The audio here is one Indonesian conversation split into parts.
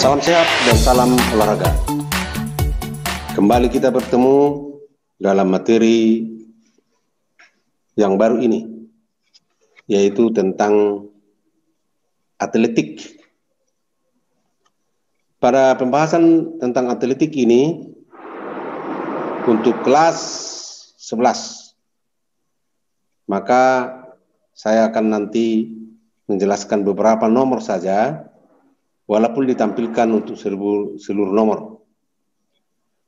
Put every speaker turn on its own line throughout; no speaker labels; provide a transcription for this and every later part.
Salam sehat dan salam olahraga. Kembali kita bertemu dalam materi yang baru ini, yaitu tentang atletik. Pada pembahasan tentang atletik ini, untuk kelas 11, maka saya akan nanti menjelaskan beberapa nomor saja, walaupun ditampilkan untuk seluruh nomor.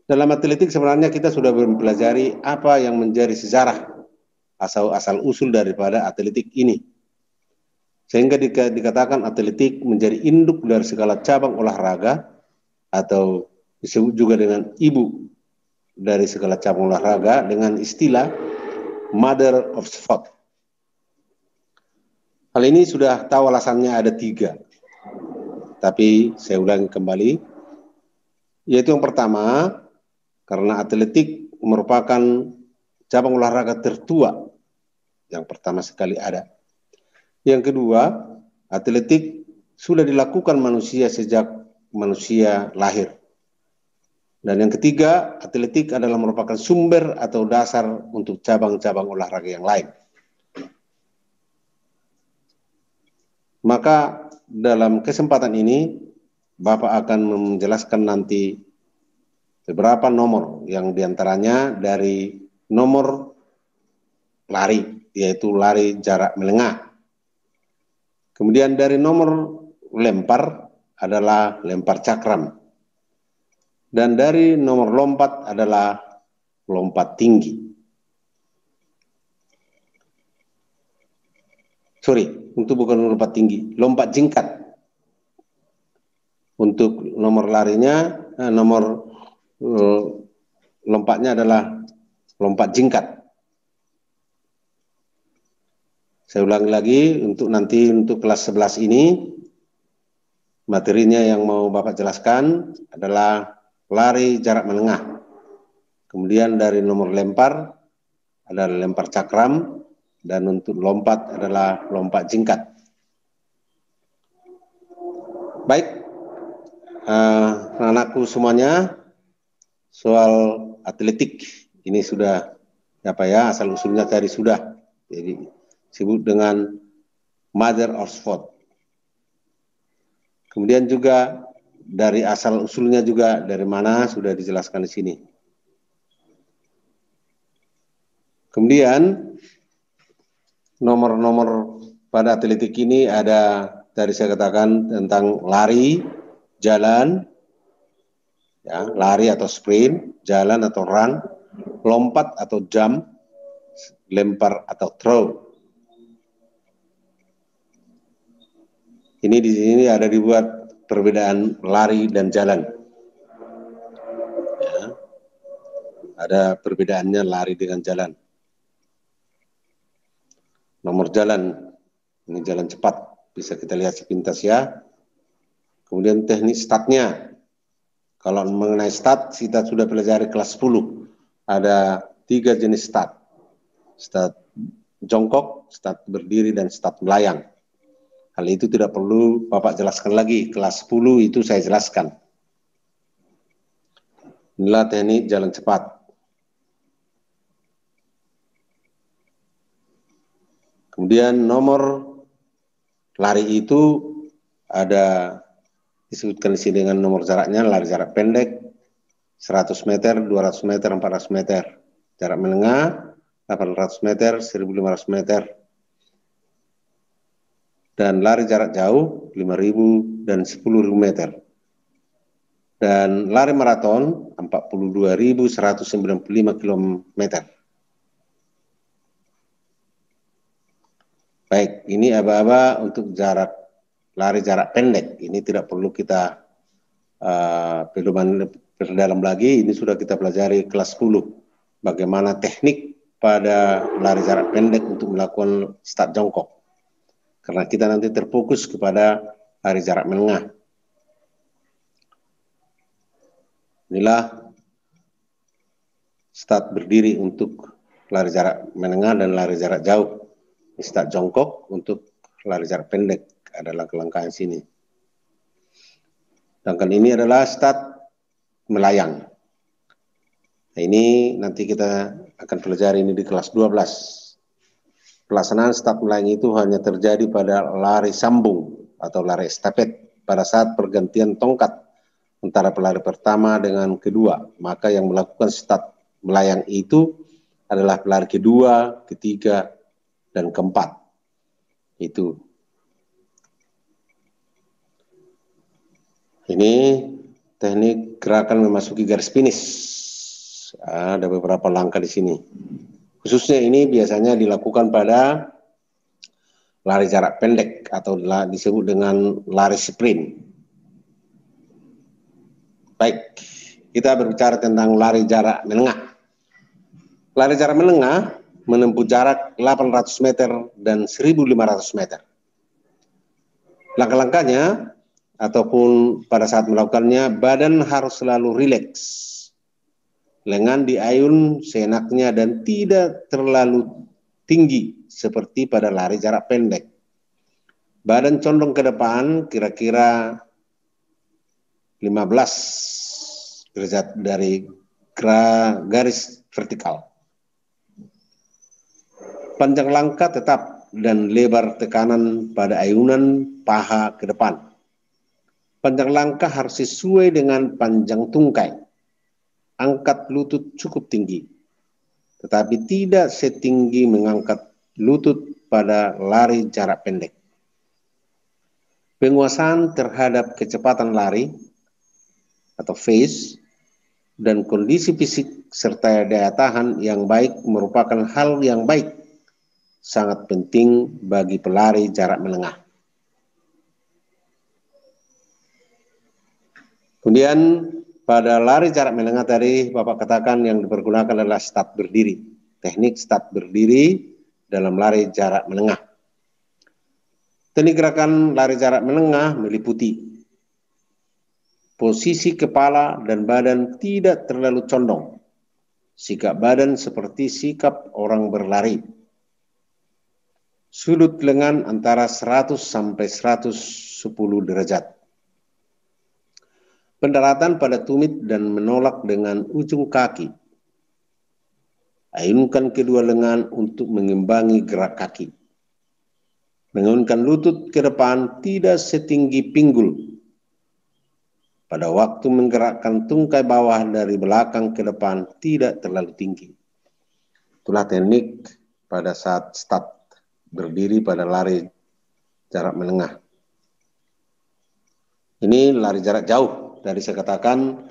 Dalam atletik sebenarnya kita sudah mempelajari apa yang menjadi sejarah asal-usul daripada atletik ini. Sehingga dikatakan atletik menjadi induk dari segala cabang olahraga, atau disebut juga dengan ibu dari segala cabang olahraga dengan istilah Mother of Sport. Hal ini sudah tahu alasannya ada 3. Tapi saya ulangi kembali, yaitu yang pertama, karena atletik merupakan cabang olahraga tertua yang pertama sekali ada. Yang kedua, atletik sudah dilakukan manusia sejak manusia lahir. Dan yang ketiga, atletik adalah merupakan sumber atau dasar untuk cabang-cabang olahraga yang lain. Maka dalam kesempatan ini, Bapak akan menjelaskan nanti beberapa nomor yang diantaranya dari nomor lari, yaitu lari jarak menengah. Kemudian dari nomor lempar adalah lempar cakram. Dan dari nomor lompat adalah lompat tinggi. Bukan lompat tinggi, lompat jingkat. Untuk nomor larinya, nomor lompatnya adalah lompat jingkat. Saya ulangi lagi, untuk kelas 11 ini, materinya yang mau Bapak jelaskan adalah lari jarak menengah. Kemudian dari nomor lempar adalah lempar cakram, dan untuk lompat adalah lompat jingkat. Baik, anak-anakku semuanya, soal atletik ini sudah asal usulnya tadi sudah, jadi disebut dengan Mother of Sport. Kemudian juga dari asal usulnya juga dari mana sudah dijelaskan di sini. Kemudian nomor-nomor pada atletik ini ada, tadi saya katakan tentang lari, jalan, ya, lari atau sprint, jalan atau run, lompat atau jump, lempar atau throw. Ini di sini ada dibuat perbedaan lari dan jalan. Ya, ada perbedaannya lari dengan jalan. Nomor jalan, ini jalan cepat, bisa kita lihat sepintas ya. Kemudian teknik startnya. Kalau mengenai start, kita sudah pelajari kelas 10. Ada 3 jenis start. Start jongkok, start berdiri, dan start melayang. Hal itu tidak perlu Bapak jelaskan lagi. Kelas 10 itu saya jelaskan. Inilah teknik jalan cepat. Kemudian nomor lari itu ada disebutkan di sini dengan nomor jaraknya, lari jarak pendek 100 meter, 200 meter, 400 meter. Jarak menengah 800 meter, 1500 meter. Dan lari jarak jauh 5.000 dan 10.000 meter. Dan lari maraton 42.195 km. Baik, ini aba-aba untuk lari jarak pendek. Ini tidak perlu kita perdalam lagi. Ini sudah kita pelajari kelas 10. Bagaimana teknik pada lari jarak pendek untuk melakukan start jongkok. Karena kita nanti terfokus kepada lari jarak menengah. Inilah start berdiri untuk lari jarak menengah dan lari jarak jauh. Start jongkok untuk lari jarak pendek adalah kelangkaan sini. Sedangkan ini adalah start melayang. Nah, ini nanti kita akan pelajari ini di kelas 12. Pelaksanaan start melayang itu hanya terjadi pada lari sambung atau lari estafet pada saat pergantian tongkat antara pelari pertama dengan kedua. Maka yang melakukan start melayang itu adalah pelari kedua, ketiga, dan keempat. Itu. Ini teknik gerakan memasuki garis finish. Ada beberapa langkah di sini. Khususnya ini biasanya dilakukan pada lari jarak pendek atau disebut dengan lari sprint. Baik, kita berbicara tentang lari jarak menengah. Lari jarak menengah menempuh jarak 800 meter dan 1.500 meter. Langkah-langkahnya ataupun pada saat melakukannya, badan harus selalu rileks. Lengan diayun seenaknya dan tidak terlalu tinggi seperti pada lari jarak pendek. Badan condong ke depan kira-kira 15 derajat dari garis vertikal. Panjang langkah tetap dan lebar tekanan pada ayunan paha ke depan. Panjang langkah harus sesuai dengan panjang tungkai. Angkat lutut cukup tinggi, tetapi tidak setinggi mengangkat lutut pada lari jarak pendek. Penguasaan terhadap kecepatan lari atau pace dan kondisi fisik serta daya tahan yang baik merupakan hal yang baik sangat penting bagi pelari jarak menengah. Kemudian pada lari jarak menengah tadi Bapak katakan yang dipergunakan adalah start berdiri. Teknik start berdiri dalam lari jarak menengah. Teknik gerakan lari jarak menengah meliputi posisi kepala dan badan tidak terlalu condong. Sikap badan seperti sikap orang berlari. Sudut lengan antara 100 sampai 110 derajat. Pendaratan pada tumit dan menolak dengan ujung kaki. Ayunkan kedua lengan untuk mengimbangi gerak kaki. Menurunkan lutut ke depan tidak setinggi pinggul. Pada waktu menggerakkan tungkai bawah dari belakang ke depan tidak terlalu tinggi. Itulah teknik pada saat start berdiri pada lari jarak menengah. Ini lari jarak jauh. Dari saya katakan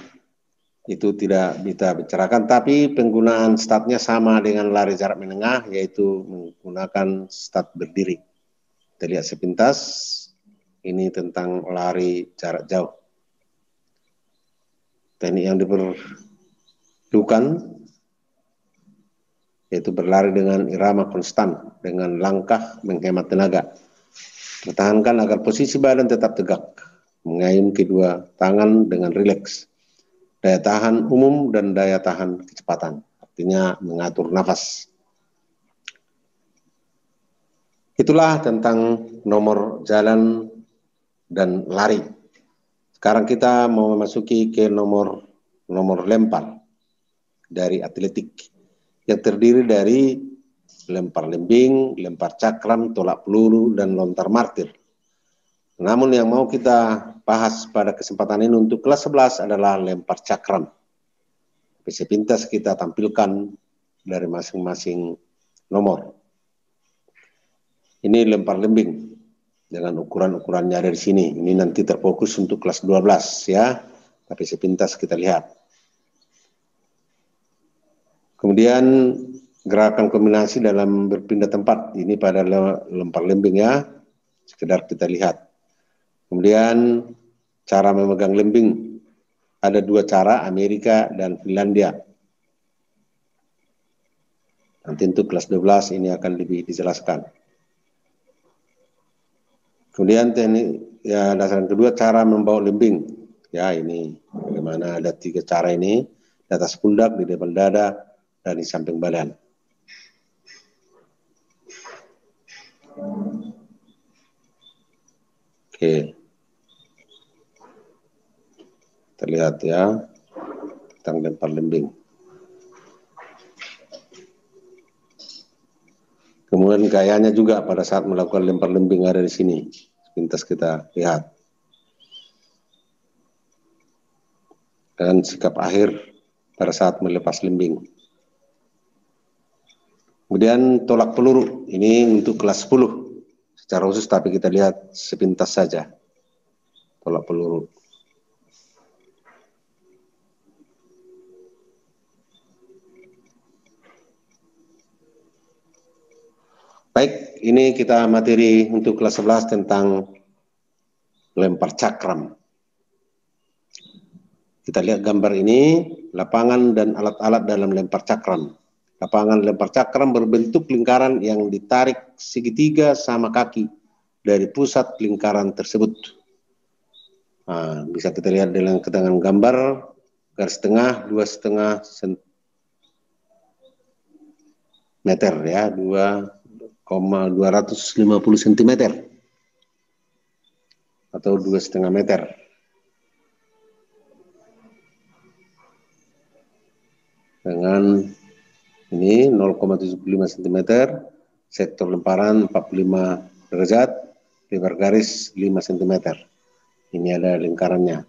itu tidak bisa bicarakan, tapi penggunaan startnya sama dengan lari jarak menengah, yaitu menggunakan start berdiri. Kita lihat sepintas, ini tentang lari jarak jauh. Teknik yang diperlukan yaitu berlari dengan irama konstan, dengan langkah menghemat tenaga. Pertahankan agar posisi badan tetap tegak, mengayun kedua tangan dengan rileks. Daya tahan umum dan daya tahan kecepatan, artinya mengatur nafas. Itulah tentang nomor jalan dan lari. Sekarang kita mau memasuki ke nomor lempar dari atletik yang terdiri dari lempar lembing, lempar cakram, tolak peluru, dan lontar martir. Namun yang mau kita bahas pada kesempatan ini untuk kelas 11 adalah lempar cakram. Sepintas kita tampilkan dari masing-masing nomor. Ini lempar lembing dengan ukuran-ukurannya ada di sini. Ini nanti terfokus untuk kelas 12 ya. Tapi sepintas kita lihat. Kemudian gerakan kombinasi dalam berpindah tempat. Ini pada lempar lembing ya. Sekedar kita lihat. Kemudian cara memegang lembing. Ada dua cara, Amerika dan Finlandia. Nanti untuk kelas 12 ini akan lebih dijelaskan. Kemudian teknik ya dasar kedua, cara membawa lembing. Ya ini bagaimana ada 3 cara ini. Di atas pundak, di depan dada, dan di samping badan. Oke. Terlihat ya, tentang lempar lembing. Kemudian gayanya juga pada saat melakukan lempar lembing ada di sini. Sepintas kita lihat. Dan sikap akhir pada saat melepas lembing. Kemudian tolak peluru, ini untuk kelas 10 secara khusus, tapi kita lihat sepintas saja tolak peluru. Baik, ini kita materi untuk kelas 11 tentang lempar cakram. Kita lihat gambar ini, lapangan dan alat-alat dalam lempar cakram. Lapangan lempar cakram berbentuk lingkaran yang ditarik segitiga sama kaki dari pusat lingkaran tersebut. Nah, bisa kita lihat dengan keterangan gambar, garis tengah 2,5 meter ya, 2,250 cm atau 2,5 meter. Dengan ini 0,75 cm, sektor lemparan 45 derajat, lebar garis 5 cm. Ini ada lingkarannya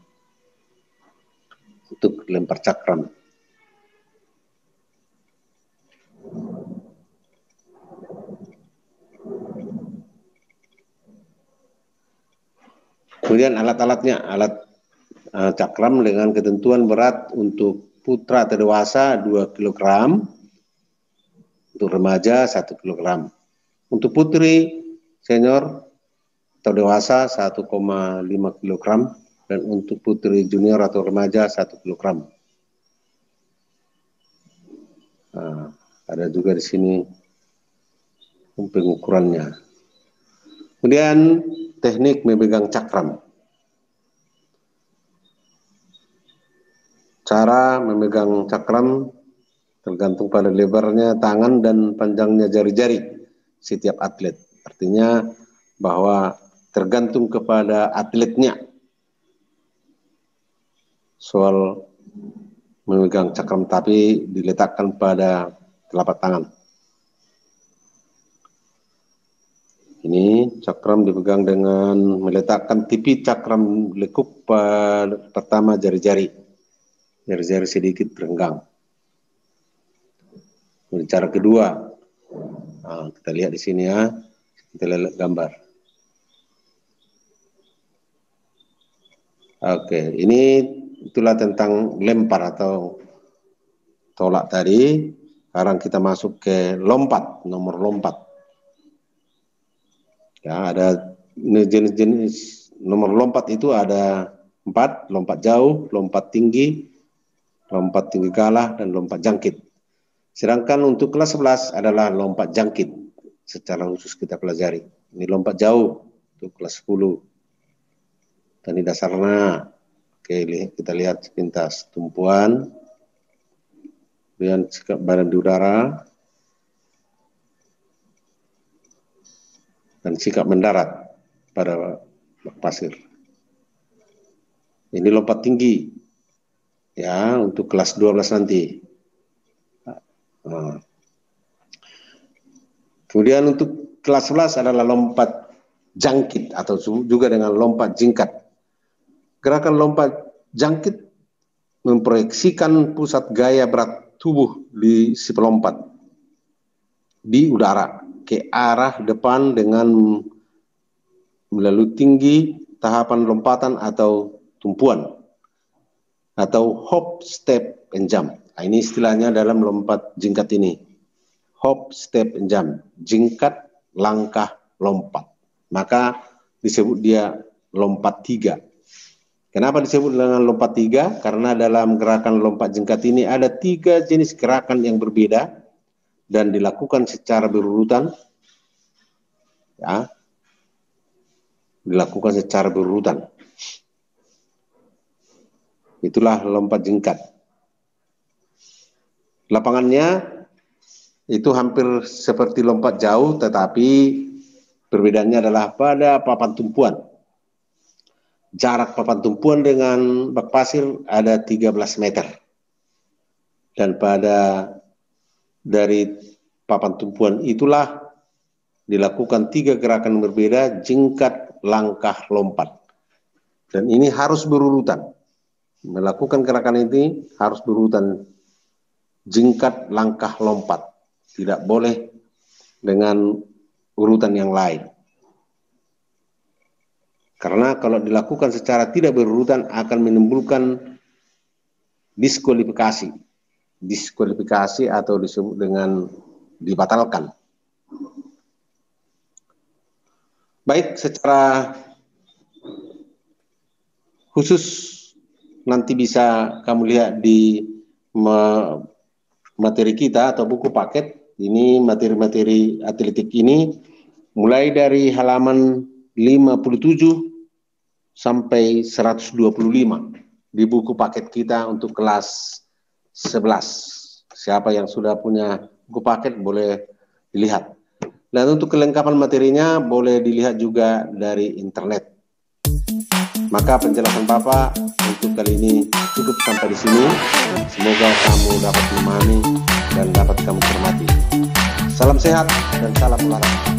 untuk lempar cakram. Kemudian alat-alatnya, alat cakram dengan ketentuan berat untuk putra atau dewasa 2 kg, untuk remaja 1 kg. Untuk putri senior atau dewasa 1,5 kg, dan untuk putri junior atau remaja 1 kg. Nah, ada juga di sini pengukurannya. Kemudian teknik memegang cakram. Cara memegang cakram tergantung pada lebarnya tangan dan panjangnya jari-jari setiap atlet. Artinya bahwa tergantung kepada atletnya soal memegang cakram, tapi diletakkan pada telapak tangan. Ini cakram dipegang dengan meletakkan tipi cakram lekuk pada pertama jari-jari. Jari-jari sedikit renggang. Cara kedua, nah, kita lihat di sini ya, kita lihat gambar. Oke, ini itulah tentang lempar atau tolak tadi. Sekarang kita masuk ke lompat, nomor lompat. Ya, ada jenis-jenis nomor lompat itu ada 4, lompat jauh, lompat tinggi galah, dan lompat jangkit. Sedangkan untuk kelas 11 adalah lompat jangkit, secara khusus kita pelajari. Ini lompat jauh untuk kelas 10. Tadi dasarnya, oke, kita lihat sepintas tumpuan, kemudian sikap badan di udara, dan sikap mendarat pada pasir. Ini lompat tinggi, ya, untuk kelas 12 nanti. Nah. Kemudian untuk kelas 11 adalah lompat jangkit atau juga dengan lompat jingkat. Gerakan lompat jangkit memproyeksikan pusat gaya berat tubuh di si pelompat di udara ke arah depan dengan melalui tinggi tahapan lompatan atau tumpuan atau hop, step, and jump. Nah, ini istilahnya dalam lompat jingkat ini. Hop, step, and jump. Jingkat, langkah, lompat. Maka disebut dia lompat 3. Kenapa disebut dengan lompat 3? Karena dalam gerakan lompat jingkat ini ada 3 jenis gerakan yang berbeda dan dilakukan secara berurutan. Ya, dilakukan secara berurutan. Itulah lompat jingkat. Lapangannya itu hampir seperti lompat jauh, tetapi perbedaannya adalah pada papan tumpuan. jarak papan tumpuan dengan bak pasir ada 13 meter. Dan dari papan tumpuan itulah dilakukan 3 gerakan berbeda, jingkat, langkah, lompat. Dan ini harus berurutan. Melakukan gerakan ini harus berurutan, jingkat, langkah, lompat. Tidak boleh dengan urutan yang lain. Karena kalau dilakukan secara tidak berurutan akan menimbulkan diskualifikasi. Diskualifikasi atau disebut dengan dibatalkan. Baik, secara khusus nanti bisa kamu lihat di materi kita atau buku paket. Ini materi-materi atletik ini mulai dari halaman 57 sampai 125 di buku paket kita untuk kelas 11. Siapa yang sudah punya buku paket boleh dilihat. Dan untuk kelengkapan materinya boleh dilihat juga dari internet. Maka penjelasan Bapak untuk kali ini cukup sampai di sini. Semoga kamu dapat memahami dan dapat kamu cermati. Salam sehat dan salam olahraga.